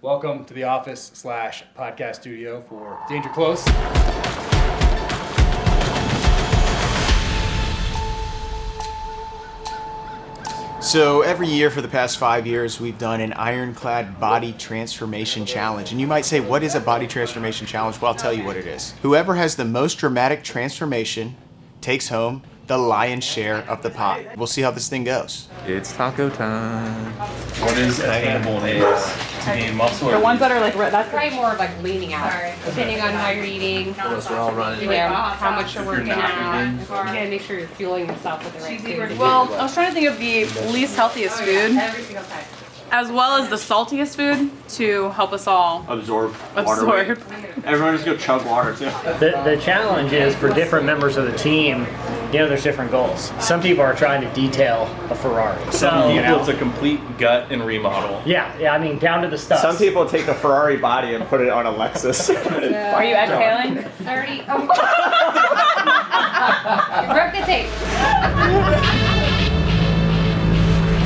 Welcome to the office/podcast studio for Danger Close. So every year for the past 5 years, we've done an Ironclad Body Transformation Challenge. And you might say, what is a Body Transformation Challenge? Well, I'll tell you what it is. Whoever has the most dramatic transformation takes home the lion's share of the pot. We'll see how this thing goes. It's taco time. What is attainable days to gain muscle? The ones that are like, that's probably more of like leaning out, depending on how you're eating. We're all running. Yeah, how much you're working out. You gotta make sure you're fueling yourself with the right food. well, I was trying to think of the least healthiest food, Every single time. as well as the saltiest food to help us all absorb. Everyone just go chug water too. The challenge is for different members of the team, there's different goals. Some people are trying to detail a Ferrari. Some people, it's a complete gut and remodel. Yeah, I mean, down to the stuff. Some people take a Ferrari body and put it on a Lexus. Are you exhaling? I already. You broke the tape.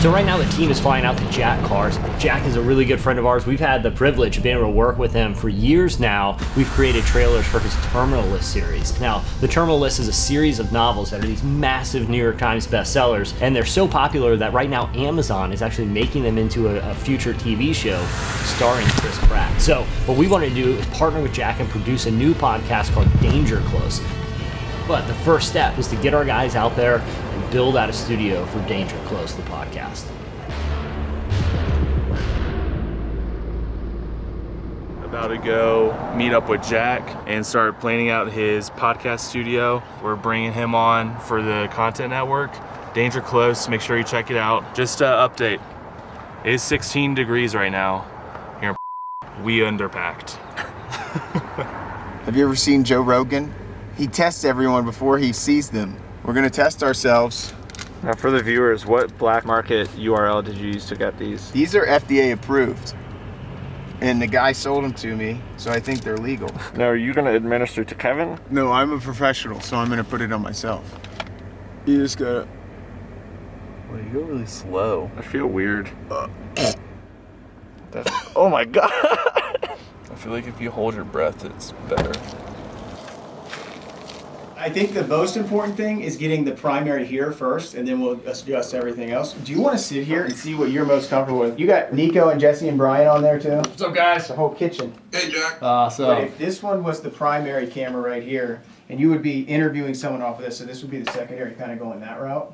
So right now the team is flying out to Jack Carr. Jack is a really good friend of ours. We've had the privilege of being able to work with him for years now. We've created trailers for his Terminal List series. Now, the Terminal List is a series of novels that are these massive New York Times bestsellers, and they're so popular that right now Amazon is actually making them into a future TV show starring Chris Pratt. So what we want to do is partner with Jack and produce a new podcast called Danger Close. But the first step is to get our guys out there and build out a studio for Danger Close, the podcast. About to go meet up with Jack and start planning out his podcast studio. We're bringing him on for the Content Network. Danger Close, make sure you check it out. Just update, it is 16 degrees right now here in we underpacked. Have you ever seen Joe Rogan? He tests everyone before he sees them. We're gonna test ourselves. Now for the viewers, what black market URL did you use to get these? These are FDA approved. And the guy sold them to me, so I think they're legal. Now are you gonna administer to Kevin? No, I'm a professional, so I'm gonna put it on myself. You just gotta... Well, you go really slow. I feel weird. Oh my god! I feel like if you hold your breath, it's better. I think the most important thing is getting the primary here first, and then we'll adjust everything else. Do you want to sit here and see what you're most comfortable with? You got Nico and Jesse and Brian on there too? What's up, guys? The whole kitchen. Hey, Jack. But if this one was the primary camera right here, and you would be interviewing someone off of this, so this would be the secondary, kind of going that route.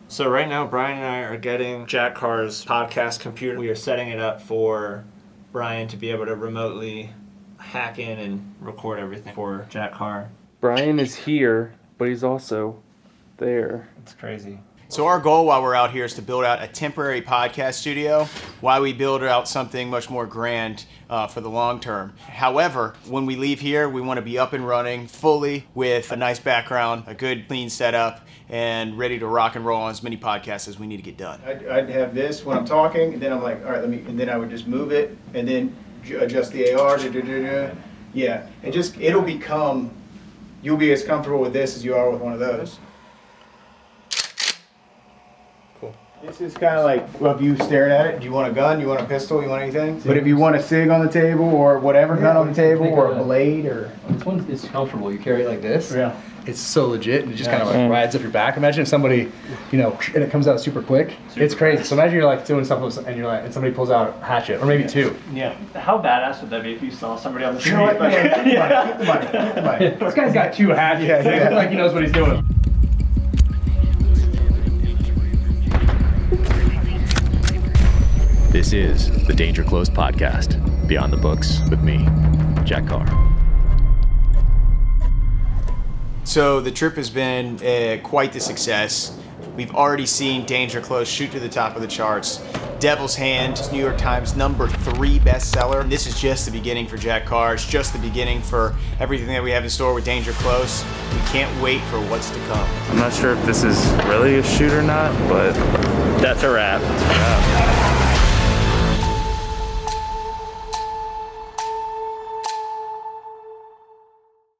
So right now, Brian and I are getting Jack Carr's podcast computer. We are setting it up for Brian to be able to remotely hack in and record everything for Jack Carr. Brian is here, but he's also there. It's crazy. So our goal while we're out here is to build out a temporary podcast studio while we build out something much more grand for the long term. However, when we leave here, we want to be up and running fully with a nice background, a good clean setup, and ready to rock and roll on as many podcasts as we need to get done. I'd have this when I'm talking, and then I'm like, all right, and then I would just move it, and then adjust the AR, yeah, and it'll become, you'll be as comfortable with this as you are with one of those. Cool. This is kind of like, well, if you staring at it, do you want a gun, you want a pistol, you want anything? But if you want a SIG on the table, or whatever gun on the table, or a blade, or... This one is comfortable. You carry it like this. Yeah. It's so legit, and it just kind of like rides up your back. Imagine if somebody, and it comes out super quick. It's crazy. So imagine you're like doing something, and somebody pulls out a hatchet, or maybe two. Yeah. How badass would that be if you saw somebody on the street? You know what, man, keep the money. This guy's got two hatchets. Yeah. Like he knows what he's doing. This is the Danger Close podcast, Beyond the Books with me, Jack Carr. So the trip has been quite the success. We've already seen Danger Close shoot to the top of the charts. Devil's Hand, New York Times #3 bestseller. This is just the beginning for Jack Carr. It's just the beginning for everything that we have in store with Danger Close. We can't wait for what's to come. I'm not sure if this is really a shoot or not, but That's a wrap. yeah.